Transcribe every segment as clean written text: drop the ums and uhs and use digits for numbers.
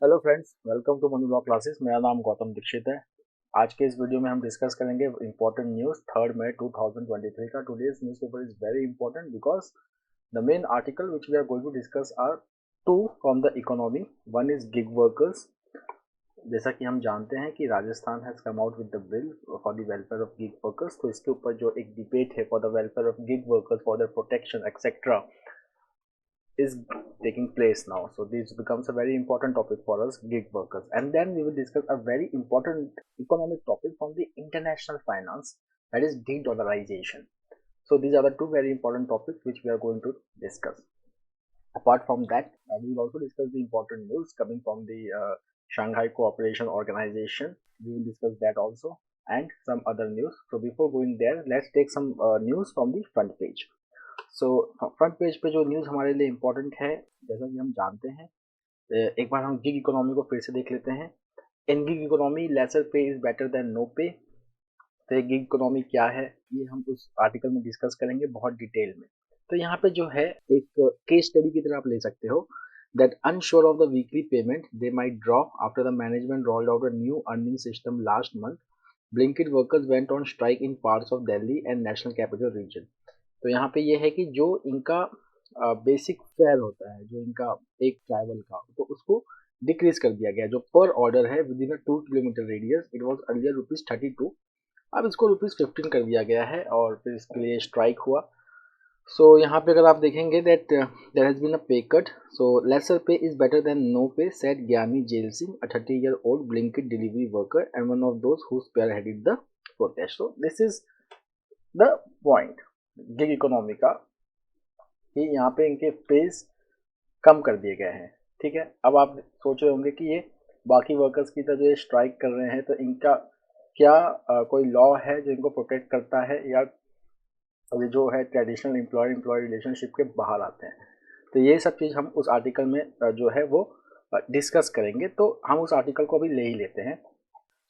Hello friends, welcome to money law classes. मेरा नाम गौतम दीक्षित है। आज के इस वीडियो में हम डिस्कस करेंगे इंपॉर्टेंट न्यूज़ 3 मई 2023 का। Today's newspaper is very important because the main article which we are going to discuss are two from the economy. One is gig workers. जैसा कि हम जानते हैं कि Rajasthan has come out with the bill for the welfare of gig workers. तो इसके ऊपर जो एक डिबेट है for the welfare of gig workers, for their protection etcetera, is taking place now. So this becomes a very important topic for us gig workers, and then we will discuss a very important economic topic from the international finance, that is de-dollarization. So these are the two very important topics which we are going to discuss. Apart from that, we will also discuss the important news coming from the Shanghai Cooperation Organization. We will discuss that also, and some other news. So before going there, let's take some news from the front page. So front page पे जो news हमारे लिए important है, जैसा कि हम जानते हैं, एक बार हम गिग इकोनॉमी को फिर से देख लेते हैं। इन गिग इकोनॉमी लेसर पे इज़ बेटर देन नो पे। तो ये गिग इकोनॉमी क्या है, ये हम उस आर्टिकल में डिस्कस करेंगे बहुत डिटेल में। तो यहाँ पे जो है एक केस स्टडी की तरह आप ले सकते हो that unsure of the weekly payment they might drop after the management rolled out a new earning system last month. Blinkit workers went on strike in parts of Delhi and National Capital Region. तो यहाँ पे ये है कि जो इनका basic fair होता है, जो इनका एक ट्रैवल का, तो उसको डिक्रीज कर दिया गया। जो पर ऑर्डर है with in a 2 kilometre radius, it was earlier ₹32, अब इसको ₹15 कर दिया गया है और फिर इसके लिए स्ट्राइक हुआ। सो यहाँ पे अगर आप देखेंगे that there has been a pay cut, so lesser pay is better than no pay, said Gyani Zail Singh, a 30-year-old Blinkit delivery worker and one of those who spearheaded the protest. So this is the point gig economy का, कि यहाँ पे इनके page कम कर दिए गए हैं। ठीक है, अब आप सोच रहे होंगे कि ये बाकी वर्कर्स की तरह जो ये स्ट्राइक कर रहे हैं, तो इनका क्या कोई लॉ है जो इनको प्रोटेक्ट करता है, या ये जो है ट्रेडिशनल एम्प्लॉय रिलेशनशिप के बाहर आते हैं। तो ये सब चीज़ हम उस आर्टिकल में जो है वो डिस्कस करेंगे। तो हम उस आर्टिकल को अभी ले ही लेते हैं।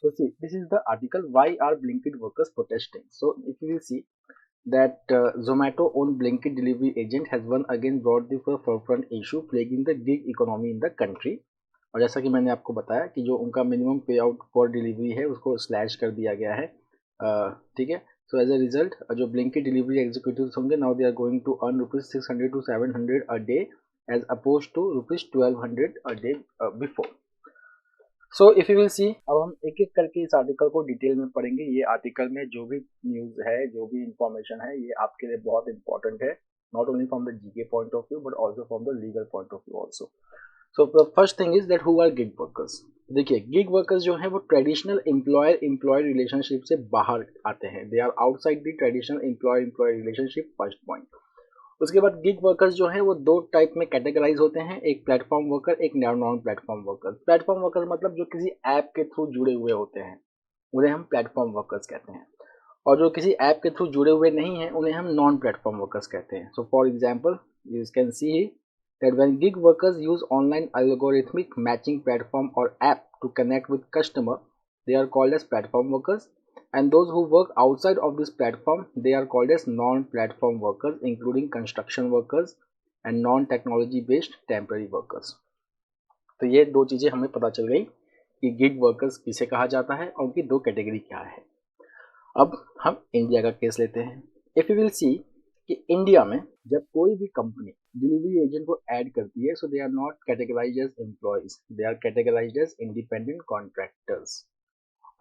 So see, this is the article, why are Blinkit workers protesting? So if you will see that Zomato-owned Blinkit delivery agent has once again brought the forefront issue plaguing the gig economy in the country. और जैसा कि मैंने आपको बताया कि जो उनका minimum पे आउट फॉर डिलीवरी है उसको स्लैश कर दिया गया है। ठीक है, सो एज अ रिजल्ट जो ब्लिंकिट डिलीवरी एग्जीक्यूटिव्स होंगे, now they are going to earn ₹600 to 700 a day as opposed to ₹1200 a day before. So if you will see, अब हम एक एक करके इस आर्टिकल को डिटेल में पढ़ेंगे। ये आर्टिकल में जो भी न्यूज़ है, जो भी इंफॉर्मेशन है, ये आपके लिए बहुत इंपॉर्टेंट है, not only from the GK point of view but also from the legal point of view also. So the first thing is that who are gig workers. देखिए, गिग वर्कर्स जो है वो ट्रेडिशनल एम्प्लॉयर एम्प्लॉय रिलेशनशिप से बाहर आते हैं। They are outside the traditional employ employ relationship, first point. उसके बाद गिग वर्कर्स जो है वो दो टाइप में कैटेगराइज होते हैं, एक प्लेटफॉर्म वर्कर, एक non platform worker. Platform worker मतलब जो किसी ऐप के थ्रू जुड़े हुए होते हैं, उन्हें हम प्लेटफॉर्म वर्कर्स कहते हैं। और जो किसी ऐप के थ्रू जुड़े हुए नहीं हैं, उन्हें हम नॉन प्लेटफॉर्म वर्कर्स कहते हैं। So for example, you can see that when gig workers use online algorithmic matching platform or app to connect with customer, they are called as platform workers. And those who work outside of this platform, they are called as non-platform workers, including construction workers and non-technology based temporary workers. तो ये दो चीज़ें हमें पता चल गई कि gig workers किसे कहा जाता है और उनकी दो कैटेगरी क्या है। अब हम इंडिया का केस लेते हैं। इफ यू विल सी कि इंडिया में जब कोई भी कंपनी डिलीवरी एजेंट को ऐड करती है, so they are not categorised as employees, they are categorised as independent contractors.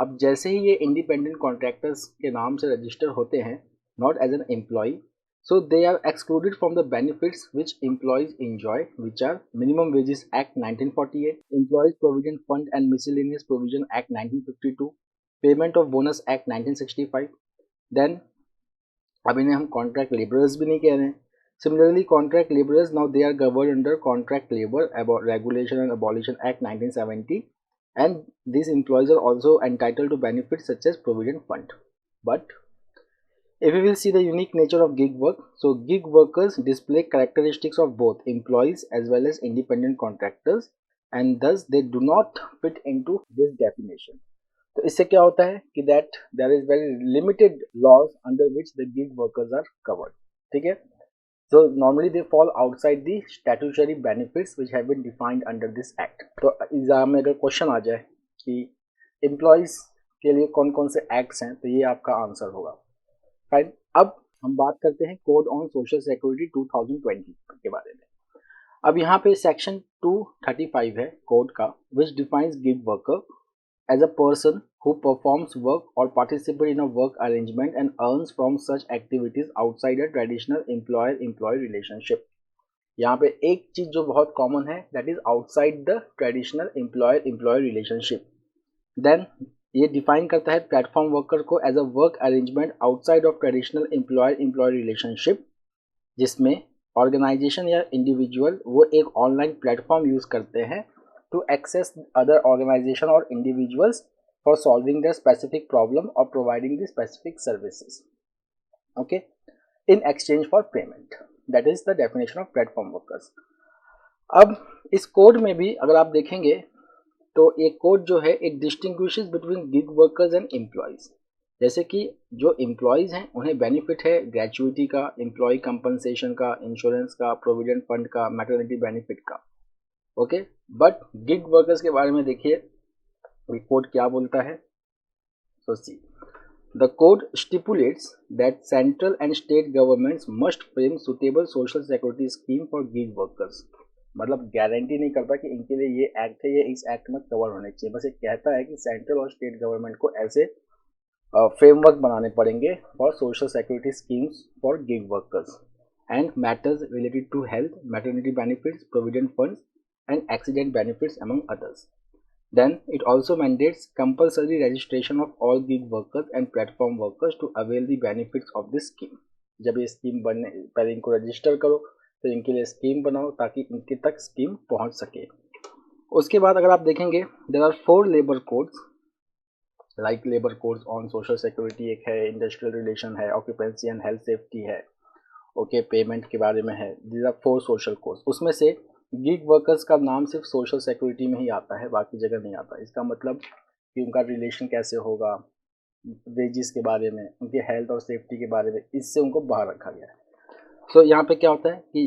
अब जैसे ही ये इंडिपेंडेंट कॉन्ट्रैक्टर्स के नाम से रजिस्टर होते हैं, not as an employ, so they are excluded from the benefits which employees enjoy, which are Minimum Wages Act 1948, Employees Provident Fund and Miscellaneous Provision Act 1952, Payment of Bonus Act 1965. then अब इन्हें हम contract labourers भी नहीं कह रहे हैं। Similarly contract labourers, now they are govern under contract labour regulation and abolition act 1970, and these employees are also entitled to benefits such as provident fund. But if we will see the unique nature of gig work, so gig workers display characteristics of both employees as well as independent contractors, and thus they do not fit into this definition. तो इससे क्या होता है कि that there is very limited laws under which the gig workers are covered. ठीक है, So normally they fall outside the statutory benefits which have been defined under this act. तो exam में अगर क्वेश्चन आ जाए कि एम्प्लॉयज के लिए कौन कौन से एक्ट्स हैं तो ये आपका आंसर होगा। फाइन, अब हम बात करते हैं कोड ऑन सोशल सिक्योरिटी 2020 के बारे में। अब यहाँ पे सेक्शन 235 है कोड का, which defines gig worker as a person who performs work or participates in a work arrangement and earns from such activities outside a traditional employer-employee relationship। यहाँ पे एक चीज जो बहुत कॉमन है that is outside the traditional employer employer relationship. Then ये define करता है प्लेटफॉर्म वर्कर को as a work arrangement outside of traditional employer employer relationship, जिसमें ऑर्गेनाइजेशन या इंडिविजुअल वो एक ऑनलाइन प्लेटफॉर्म यूज करते हैं to access other organization or individuals for solving their specific problem or providing the specific services, okay, in exchange for payment। that is the definition of platform workers। अब इस code में भी अगर आप देखेंगे तो ये कोड जो है it distinguishes between gig workers and employees. जैसे कि जो एम्प्लॉयज हैं उन्हें बेनिफिट है ग्रेचुइटी का, एम्प्लॉय कंपनसेशन का, इंश्योरेंस का, प्रोविडेंट फंड का, मैटरनिटी बेनिफिट का, ओके। बट गिग वर्कर्स के बारे में देखिए कोड क्या बोलता है। So see the code stipulates that central and state governments must frame suitable social security scheme for gig workers. मतलब गारंटी नहीं करता कि इनके लिए ये एक्ट है, ये इस एक्ट में कवर होने चाहिए, बस ये कहता है कि सेंट्रल और स्टेट गवर्नमेंट को ऐसे फ्रेमवर्क बनाने पड़ेंगे for social security schemes for gig workers and matters related to health, maternity benefits, provident funds and accident benefits among others। Then it also mandates compulsory registration of all gig workers and platform workers to avail the benefits of this scheme। जब ये scheme बनने पहले इनको register करो, तो इनके लिए scheme बनाओ ताकि इनके तक स्कीम पहुंच सके। उसके बाद अगर आप देखेंगे there are 4 labour codes, like labour codes on social security एक है, इंडस्ट्रियल रिलेशन है, ऑक्यूपेंसी एंड हेल्थ सेफ्टी है, ओके, पेमेंट के बारे में है। These are 4 social codes. उसमें से गिग वर्कर्स का नाम सिर्फ सोशल सिक्योरिटी में ही आता है, बाकी जगह नहीं आता। इसका मतलब कि उनका रिलेशन कैसे होगा, वेजिस के बारे में, उनके हेल्थ और सेफ्टी के बारे में, इससे उनको बाहर रखा गया है। सो यहाँ पे क्या होता है कि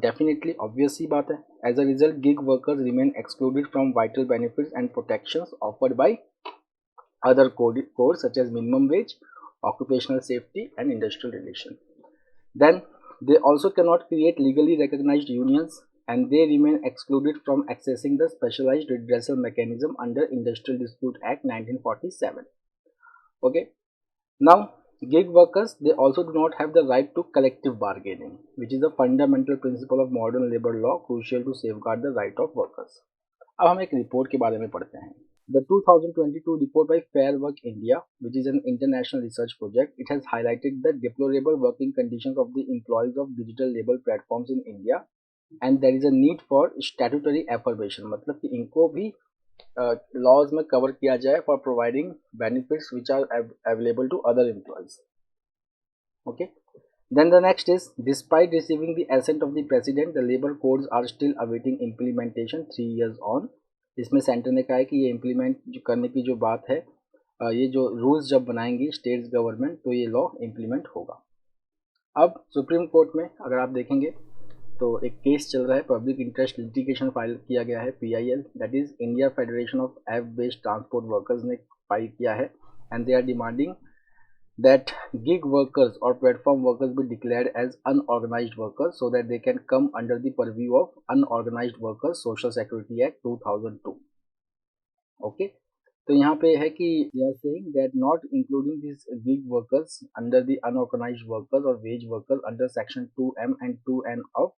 डेफिनेटली ऑब्वियस ही बात है, as a result gig workers remain excluded from vital benefits and protections offered by other codes such as minimum wage, occupational safety and industrial relation। Then they also cannot create legally recognized unions and they remain excluded from accessing the specialized redressal mechanism under Industrial Dispute Act 1947। Okay, now gig workers, they also do not have the right to collective bargaining, which is a fundamental principle of modern labor law crucial to safeguard the right of workers। अब हम एक report के बारे में पढ़ते हैं। The 2022 report by Fair Work India, which is an international research project, it has highlighted the deplorable working conditions of the employees of digital labor platforms in India, and there is a need for statutory affirmation। मतलब कि इनको भी laws में cover किया जाए for providing benefits which are available to other employees। Okay. Then the next is, despite receiving the assent of the president, the labor codes are still awaiting implementation 3 years on। इसमें centre ने कहा है कि ये implement करने की जो बात है, ये जो रूल्स जब बनाएंगी स्टेट्स गवर्नमेंट तो ये लॉ इम्प्लीमेंट होगा। अब सुप्रीम कोर्ट में अगर आप देखेंगे तो एक केस चल रहा है, पब्लिक इंटरेस्ट लिटिगेशन फाइल किया गया है, PIL, that is India Federation of App Based Transport Workers ने फाइल किया है, and they are demanding that gig workers or platform workers be declared as unorganized workers so that they can come under the purview of Unorganized Workers Social Security Act 2002। okay, तो यहाँ पे है कि they are saying that not including these gig workers under the unorganized workers or wage workers under section 2M and 2N of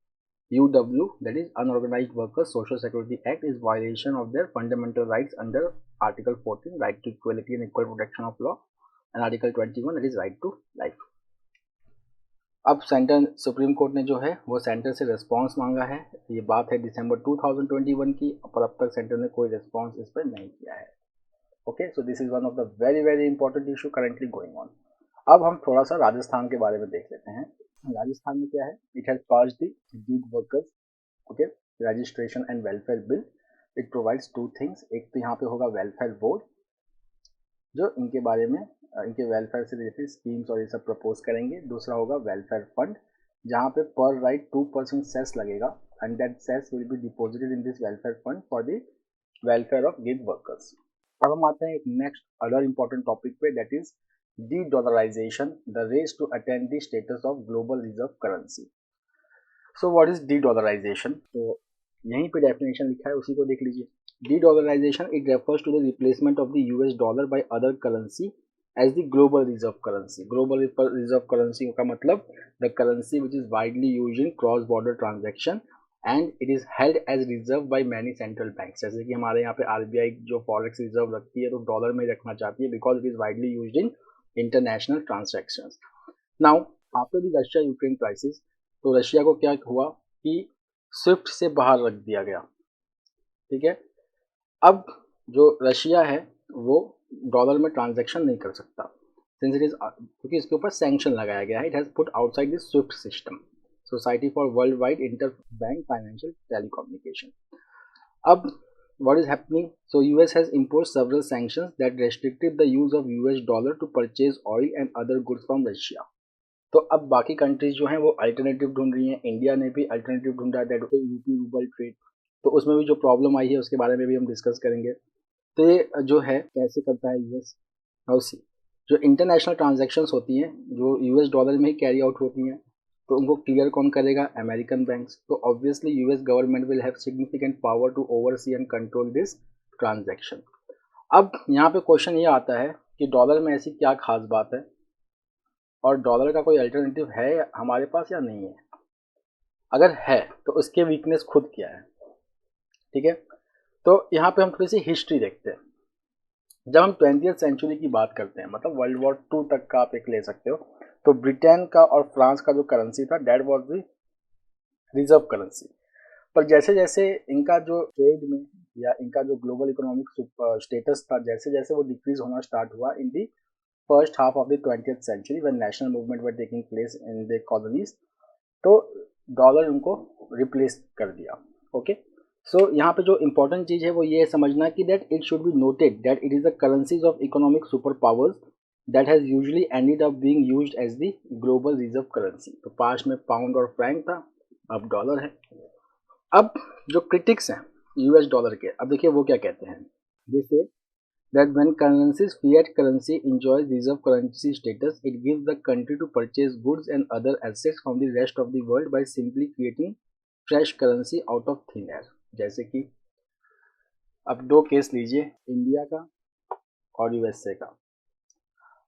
UW, that is Unorganized Workers Social Security Act, is violation of their fundamental rights under Article 14, right to equality and equal protection of law, and Article 21, that is right to life। अब centre supreme court ने जो है वो centre से response मांगा है। ये बात है दिसंबर 2021 की, पर अब तक सेंटर ने कोई रिस्पांस इस पर नहीं किया है। Okay, so this is one of the very very important issue currently going on. अब हम थोड़ा सा राजस्थान के बारे में देख लेते हैं। राजस्थान में क्या है, it has passed the gig workers okay registration and welfare bill. It provides 2 things, एक तो यहाँ पे होगा वेलफेयर बोर्ड जो इनके बारे में इनके वेलफेयर से रिलेटेड स्कीम्स और ये सब प्रपोज करेंगे, दूसरा होगा वेलफेयर फंड जहाँ पे पर राइट 2% सेस लगेगा and that cess will be deposited in this welfare fund for the welfare of gig workers. अब हम आते हैं एक नेक्स्ट अदर इम्पोर्टेंट टॉपिक पे, that is de dollarisation, the race to attain the status of global reserve currency. So what is de dollarisation? तो यहीं पे definition लिखा है, उसी को देख लीजिए। De dollarisation it refers to the replacement of the US dollar by other currency as the global reserve currency. Global reserve currency का मतलब the currency which is widely used in cross border transaction and it is held as reserve by many central bank. जैसे कि हमारे यहाँ पे RBI जो forex reserve रखती है तो डॉलर में रखना चाहती है because it is widely used in international transactions. Now after the Russia Ukraine crisis, तो रशिया को क्या हुआ कि स्विफ्ट से बाहर रख दिया गया। ठीक है, अब जो रशिया है वो डॉलर में ट्रांजैक्शन नहीं कर सकता सिंस इट इज, क्योंकि इसके ऊपर सैंक्शन लगाया गया है। It has put outside the Swift system, society for world wide inter bank financial telecommunication. अब what is happening? So US has imposed several sanctions that restricted the use of US dollar to purchase oil and other goods from Russia. तो अब बाकी countries जो हैं वो alternative ढूंढ रही हैं। इंडिया ने भी अल्टरनेटिव ढूंढा, दैट यूपी रूबल ट्रेड। तो उसमें भी जो प्रॉब्लम आई है उसके बारे में भी हम डिस्कस करेंगे। तो ये जो है कैसे करता है यूएस। नाउ सी, जो इंटरनेशनल ट्रांजैक्शंस होती हैं जो यूएस डॉलर में ही कैरी आउट होती हैं, तो उनको क्लियर कौन करेगा? American banks. तो obviously US government will have significant power to oversee and control this transaction. अब यहाँ पे क्वेश्चन ये आता है कि डॉलर में ऐसी क्या खास बात है और डॉलर का कोई अल्टरनेटिव है हमारे पास या नहीं है? अगर है तो उसके वीकनेस खुद क्या है? ठीक है, तो यहाँ पे हम थोड़ी सी हिस्ट्री देखते हैं। जब हम 20वीं सेंचुरी की बात करते हैं, मतलब वर्ल्ड वॉर 2 तक का आप एक ले सकते हो, तो ब्रिटेन का और फ्रांस का जो करेंसी था that was the reserve currency. पर जैसे जैसे इनका जो ट्रेड में या इनका जो ग्लोबल इकोनॉमिक स्टेटस था, जैसे जैसे वो डिक्रीज होना स्टार्ट हुआ in the first half of the 20th century when national movement were taking place in the colonies, तो डॉलर उनको रिप्लेस कर दिया। ओके, सो यहाँ पे जो इंपॉर्टेंट चीज़ है वो ये समझना कि that it should be noted that it is the currencies of economic super powers that has usually ended up being used as the global reserve currency. तो पास्ट में पाउंड और फ्रैंक था, अब डॉलर है। अब जो क्रिटिक्स हैं US dollar के, अब देखिए वो क्या कहते हैं। जैसे that when currency's fiat currency enjoys reserve currency status, it gives the country to purchase goods and other assets from the rest of the world by simply creating fresh currency out of thin air। जैसे कि अब दो case लीजिए, India का और USA का।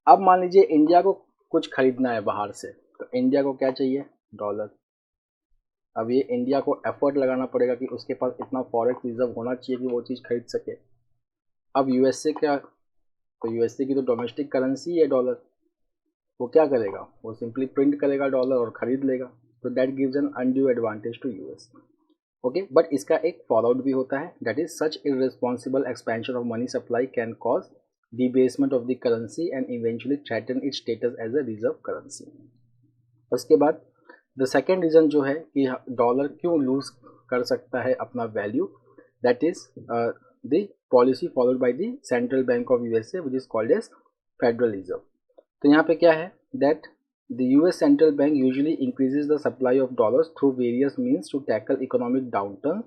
अब मान लीजिए इंडिया को कुछ खरीदना है बाहर से, तो इंडिया को क्या चाहिए? डॉलर। अब ये इंडिया को एफर्ट लगाना पड़ेगा कि उसके पास इतना फॉरेक्स रिजर्व होना चाहिए कि वो चीज़ खरीद सके। अब यूएसए क्या, तो यूएसए की तो डोमेस्टिक करेंसी है डॉलर, वो क्या करेगा? वो सिंपली प्रिंट करेगा डॉलर और खरीद लेगा। तो that gives an undue advantage to US. Okay, but इसका एक फॉल आउट भी होता है, that is such irresponsible expansion of money supply can cause debasement of the currency and eventually threaten its status as a reserve currency. उसके बाद the second reason जो है कि डॉलर क्यों लूज कर सकता है अपना value, that is the policy followed by the central bank of USA which is called as Federal Reserve. तो यहाँ पे क्या है that the US central bank usually increases the supply of dollars through various means to tackle economic downturn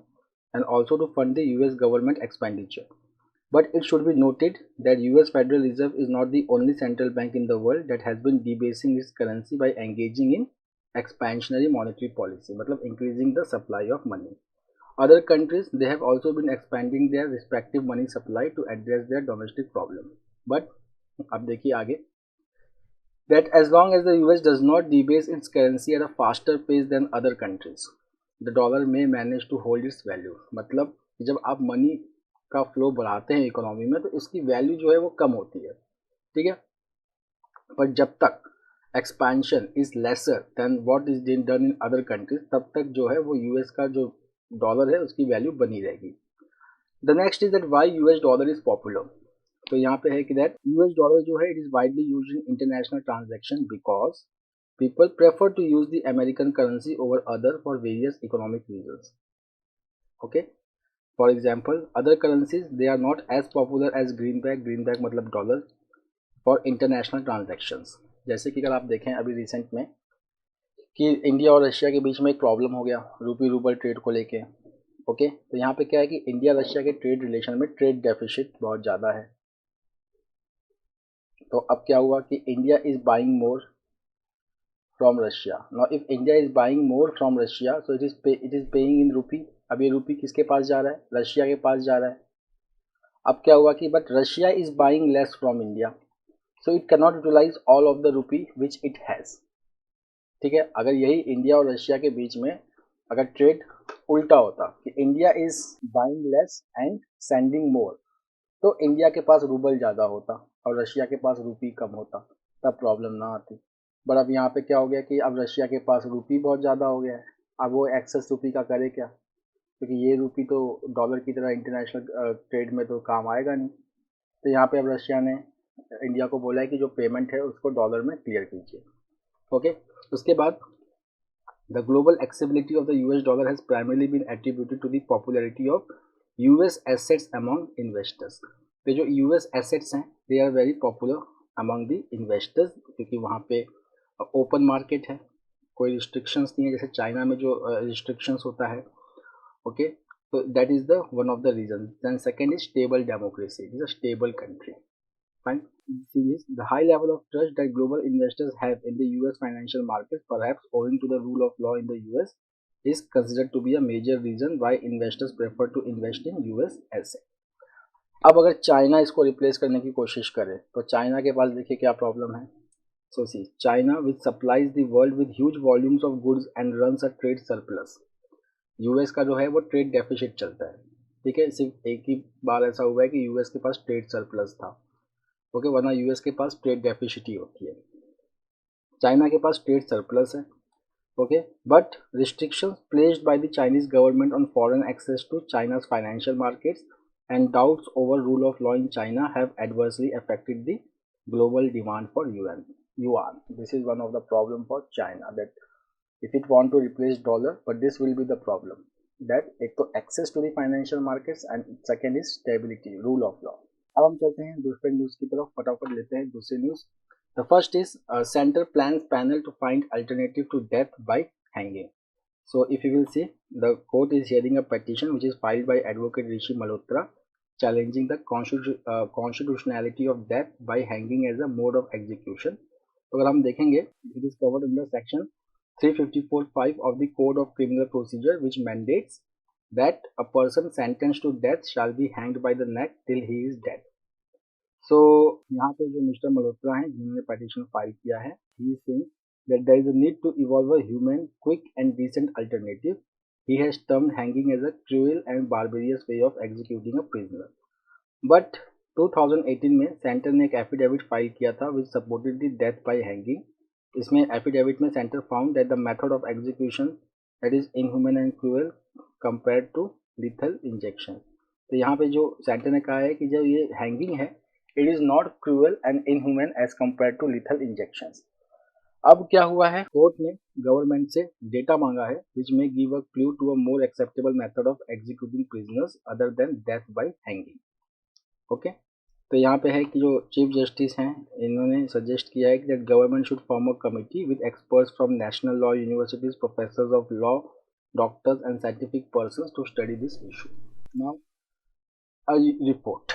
and also to fund the US government expenditure. But it should be noted that US Federal Reserve is not the only central bank in the world that has been debasing its currency by engaging in expansionary monetary policy, मतलब increasing the supply of money. Other countries, they have also been expanding their respective money supply to address their domestic problem. But अब देखिए आगे, that as long as the US does not debase its currency at a faster pace than other countries, the dollar may manage to hold its value। मतलब जब आप money का flow बढ़ाते हैं economy में तो इसकी वैल्यू जो है वो कम होती है। ठीक है, पर जब तक expansion is lesser than what is done in other countries, तब तक जो है वो यूएस का जो डॉलर है उसकी वैल्यू बनी रहेगी। The next is that why US dollar is popular. तो यहाँ पे है कि दैट यूएस डॉलर जो है it is widely used in international transaction because people prefer to use the American currency over other for various economic reasons. Okay, For example, other currencies they are not as popular as greenback मतलब dollar for international transactions। जैसे कि अगर आप देखें अभी recent में कि India और रशिया के बीच में एक प्रॉब्लम हो गया रूपी रूबल ट्रेड को लेके। ओके, तो यहाँ पे क्या है कि इंडिया रशिया के ट्रेड रिलेशन में ट्रेड डेफिसिट बहुत ज़्यादा है। तो अब क्या हुआ कि India is buying more from Russia. Now if India is buying more from Russia so it is paying इन रूपी। अब ये रूपी किसके पास जा रहा है? रशिया के पास जा रहा है। अब क्या हुआ कि but Russia is buying less from India, so it cannot utilise all of the rupee which it has. ठीक है, अगर यही इंडिया और रशिया के बीच में अगर ट्रेड उल्टा होता कि India is buying less and sending more, तो इंडिया के पास रूबल ज़्यादा होता और रशिया के पास रूपी कम होता, तब प्रॉब्लम ना आती। बट अब यहाँ पे क्या हो गया कि अब रशिया के पास रूपी बहुत ज़्यादा हो गया है। अब वो एक्सेस रूपी का करे क्या, क्योंकि ये रूपी तो डॉलर की तरह इंटरनेशनल ट्रेड में तो काम आएगा नहीं। तो यहाँ पे अब रशिया ने इंडिया को बोला है कि जो पेमेंट है उसको डॉलर में क्लियर कीजिए। ओके, उसके बाद the global acceptability of the US dollar has primarily been attributed to the popularity of US assets among investors। तो जो US assets हैं they are very popular among the investors, क्योंकि वहाँ पे ओपन मार्केट है, कोई रिस्ट्रिक्शंस नहीं है जैसे चाइना में जो रिस्ट्रिक्शंस होता है। ओके, तो that is the one of the reason. Then second is stable democracy, is a stable country. Fine. Series, the high level of trust that global investors have in the US financial markets, perhaps owing to the rule of law in the US, is considered to be a major reason why investors prefer to invest in US assets। अब अगर China इसको replace करने की कोशिश करे तो China के पास देखिए क्या प्रॉब्लम है। So see China which supplies the world with huge volumes of goods and runs a trade surplus. US का जो है वो ट्रेड डेफिसिट चलता है। ठीक है, सिर्फ एक ही बार ऐसा हुआ है कि यूएस के पास ट्रेड सरप्लस था। ओके, वरना यूएस के पास ट्रेड डेफिसिट ही होती है। चाइना के पास ट्रेड सरप्लस है। Okay, but restrictions placed by the Chinese government on foreign access to China's financial markets and doubts over rule of law in China have adversely affected the global demand for yuan। This is one of the problem for China that if it want to replace dollar, but this will be the problem that एक तो access to the financial markets and second is stability, rule of law। अब हम चलते हैं दूसरे news की तरफ, फटाफट लेते हैं दूसरी news. The first is centre plans panel to find alternative to death by hanging. So if you will see, the court is hearing a petition which is filed by advocate Rishi Malhotra challenging the constitutionality of death by hanging as a mode of execution। तो अगर हम देखेंगे, it is covered under section 354(5) of the Code of Criminal Procedure, which mandates that a person sentenced to death shall be hanged by the neck till he is dead। So यहाँ पे जो mister Malhotra हैं जिन्होंने petition file किया है, he is saying that there is a need to evolve a human, quick and decent alternative। He has termed hanging as a cruel and barbarous way of executing a prisoner। But 2018 में centre ने एक affidavit file किया था which supported the death by hanging. इसमें affidavit में centre found that the method of execution that is inhuman and cruel compared to lethal injection. तो यहाँ पे जो सेंटर ने कहा है कि जब ये हैंगिंग है it is not cruel and inhuman as compared to lethal injection. अब क्या हुआ है, कोर्ट ने गवर्नमेंट से डेटा मांगा है विच में give a clue to a more acceptable method of executing prisoners other than death by hanging. Okay, तो यहाँ पे है कि जो चीफ जस्टिस हैं इन्होंने सजेस्ट किया है कि that government should form a committee with experts from national law universities, professors of law, doctors and scientific persons to study this issue. Now a report,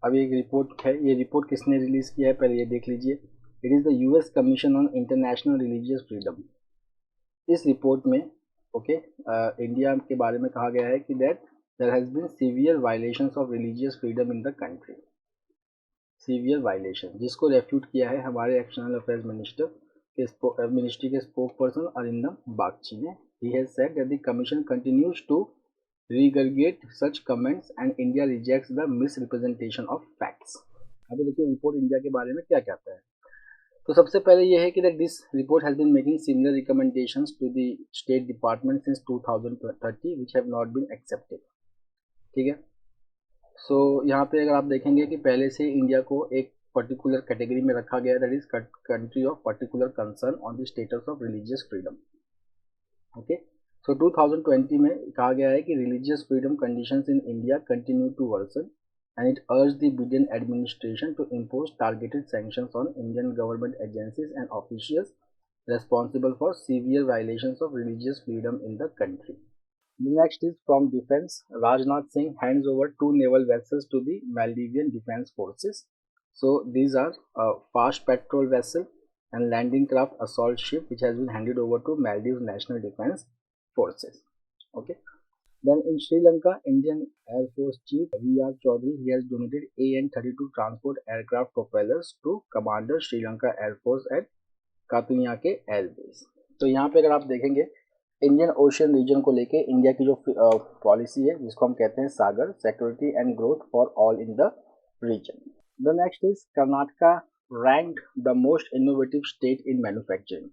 अब एक रिपोर्ट है, ये रिपोर्ट किसने रिलीज किया है पहले ये देख लीजिए। It is the US commission on international religious freedom. इस रिपोर्ट में ओके इंडिया के बारे में कहा गया है कि that there has been severe violations of religious freedom in the country. Severe violation जिसको रेफ्यूट किया है हमारे एक्सटर्नल अफेयर्स मिनिस्टर के मिनिस्ट्री के स्पोक पर्सन अरिंदम बागची ने। He has said that the commission continues to regurgitate such comments and India rejects the misrepresentation of facts। अभी देखिए report India के बारे में क्या कहता है। तो सबसे पहले ये है कि that this report has been making similar recommendations to the State Department since 2030 which have not been accepted। ठीक है, सो यहाँ पे अगर आप देखेंगे कि पहले से इंडिया को एक पर्टिकुलर कैटेगरी में रखा गया, that is country of particular concern on the status of religious freedom. Okay, so 2020 में कहा गया है कि religious freedom conditions in India continue to worsen and it urge the Biden administration to impose targeted sanctions on Indian government agencies and officials responsible for severe violations of religious freedom in the country. The next is from defense. Rajnath Singh hands over 2 naval vessels to the Maldivian Defense Forces. So these are a fast patrol vessel and landing craft assault ship which has been handed over to Maldives National Defense Forces. Okay. Then in Sri Lanka, Indian Air Force Chief V.R. Chaudhary, he has donated AN-32 transport aircraft propellers to Commander Sri Lanka Air Force at कातुनिया के air base. तो यहाँ पे अगर आप देखेंगे Indian ocean reason को लेके India की जो पॉलिसी है जिसको हम कहते हैं Sagar, security and growth for all in the region. The next is Karnataka ranked the most innovative state in manufacturing.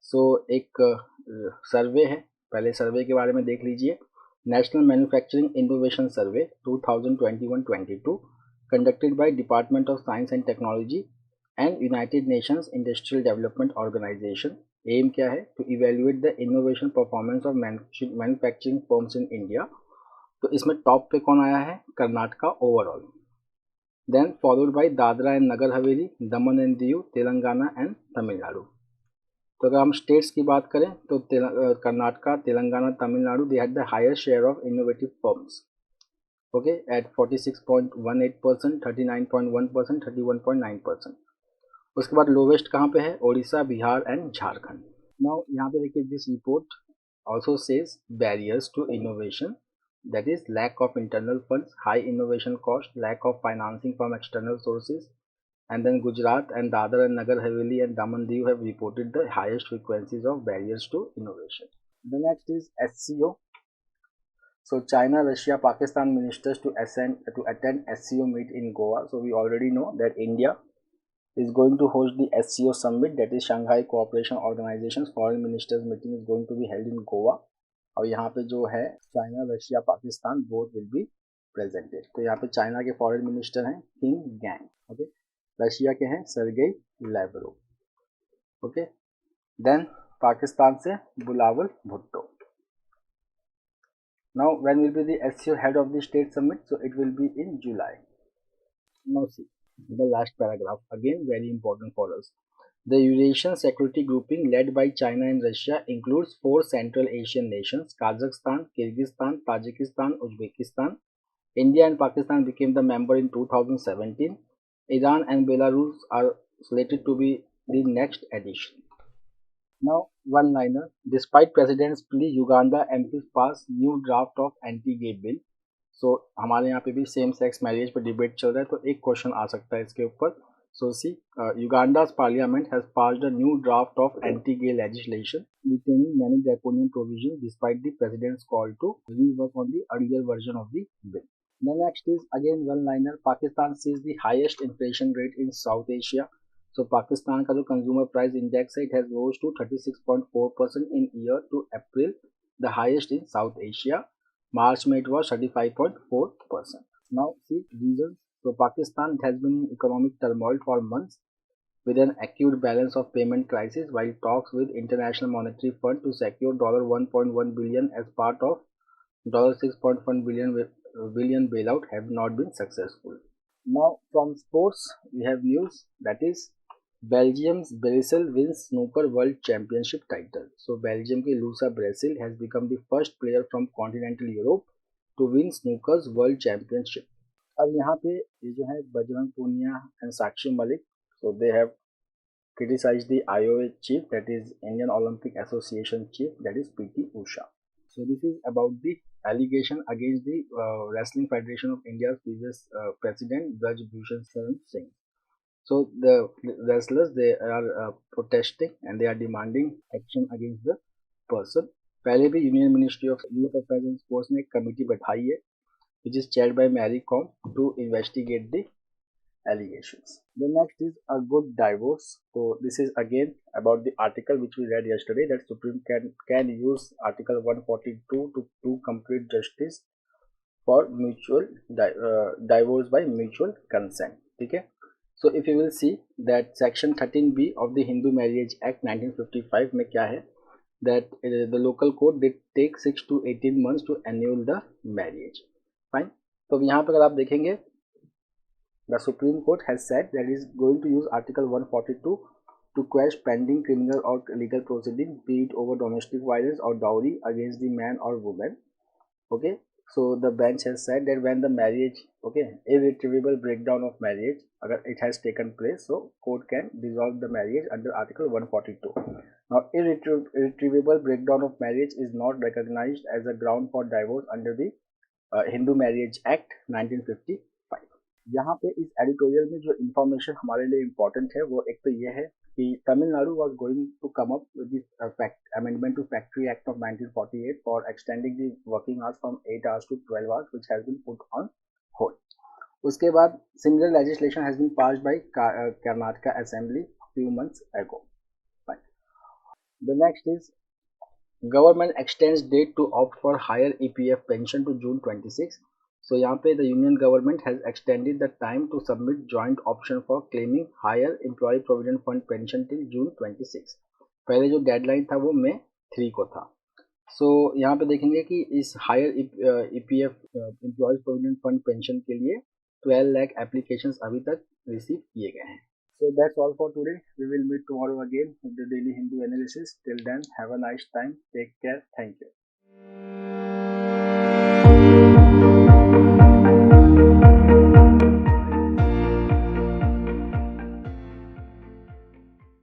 So एक सर्वे है, पहले सर्वे के बारे में देख लीजिए. National manufacturing innovation survey 2021-22 conducted by department of science and technology and United Nations industrial development organisation. Aim क्या है? To evaluate the innovation performance of manufacturing firms in India. तो इसमें टॉप पे कौन आया है? Karnataka overall. Then followed by Dadra and Nagar Haveli, Daman and Diu, Telangana and Tamil Nadu. तो अगर हम स्टेट्स की बात करें तो Karnataka, Telangana, Tamil Nadu they had the highest share of innovative firms. Okay, at 46.18%, 39.1%, 31.9%. उसके बाद लोवेस्ट कहाँ पे है? ओडिशा, बिहार एंड झारखंड. नाउ यहाँ पे देखिए, this report also says barriers to innovation, that is lack of internal funds, high innovation cost, lack of financing from external sources, and then Gujarat and Dadra and Nagar Haveli and Daman Diu have reported the highest frequencies of barriers to innovation. The next is SCO. So China, Russia, Pakistan ministers to attend SCO meet in Goa. So we already know that India is going to host the SCO summit, that is Shanghai Cooperation Organization's foreign ministers meeting is going to be held in Goa. और यहाँ पे जो है China, Russia, Pakistan both will be presented. तो यहाँ पे China के foreign minister हैं किंग गैंग. ओके, रशिया के हैं Sergei Lavrov. Okay, then Pakistan से बुलावल Bhutto. Now when will be the SCO head of the state summit? So it will be in July. Now see the last paragraph, again very important for us. The Eurasian Security Grouping led by China and Russia includes 4 Central Asian nations: Kazakhstan, Kyrgyzstan, Tajikistan, Uzbekistan. India and Pakistan became the member in 2017. Iran and Belarus are slated to be the next addition. Now, one-liner. Despite President's plea, Uganda MPs pass new draft of anti-gay bill. So, हमारे यहाँ पे भी same sex marriage पे debate चल रहा है, तो एक क्वेश्चन आ सकता है इसके ऊपर. So see, Uganda's parliament has passed a new draft of anti-gay legislation retaining many draconian provisions despite the president's call to rework on the earlier version of the bill. The next is again one-liner. Pakistan sees the highest inflation rate in South Asia. So Pakistan का जो consumer price index है, it has rose to 36.4% in year to April, the highest in South Asia. March में it was 35.4%. Now see reasons. So Pakistan has been in economic turmoil for months with an acute balance of payment crisis, while talks with International Monetary Fund to secure $1.1 billion as part of $6.1 billion bailout have not been successful. Now from sports we have news, that is Belgium's Brazil wins snooker world championship title. So Belgium के Lusa Brazil has become the first player from continental Europe to win snooker's world championship. अब यहाँ पे ये जो है Bajrang Poonia and Sakshi Malik, so they have criticized the IOA chief, that is Indian Olympic Association chief, that is PT Usha. So this is about the allegation against the Wrestling Federation of India's previous president Braj Bhushan Saran Singh. So the wrestlers, they are protesting and they are demanding action against the person. पहले भी union ministry of youth affairs and sports ने एक committee बैठाई है which is chaired by Mary Kom to investigate the allegations. The next is a good divorce. So this is again about the article which we read yesterday, that Supreme can use Article 142 to complete justice for mutual divorce by mutual consent. ठीक है. So if you will see that section 13B of the Hindu Marriage Act 1955 में क्या है, that the local court they take 6 to 18 months to annul the marriage. Fine. तो यहाँ पर अगर आप देखेंगे, the Supreme Court has said that it is going to use Article 142 to quash pending criminal or legal proceedings, be it over domestic violence or dowry against the man or woman. Okay, so the bench has said that when the marriage, okay, irretrievable breakdown of marriage, agar it has taken place, so court can dissolve the marriage under article 142. Now irretrievable breakdown of marriage is not recognized as a ground for divorce under the Hindu marriage act 1955। यहाँ पे इस editorial में जो information हमारे लिए important है वो एक तो ये है कि Tamil Nadu was going to come up with this amendment to factory act of 1948 for extending the working hours from 8 hours to 12 hours which has been put on hold. उसके बाद similar legislation has been passed by Karnataka assembly few months ago. The next is Government extends date to opt for higher EPF pension to June 26. So यहाँ पे the Union government has extended the time to submit joint option for claiming higher employee provident fund pension till June 26. पहले जो deadline था वो मई 3 को था। सो यहाँ पे देखेंगे कि इस higher EPF employees provident fund pension के लिए 12 लाख एप्लीकेशंस अभी तक रिसीव किए गए हैं। So that's all for today. We will meet tomorrow again with the daily Hindu analysis. Till then, have a nice time. Take care. Thank you.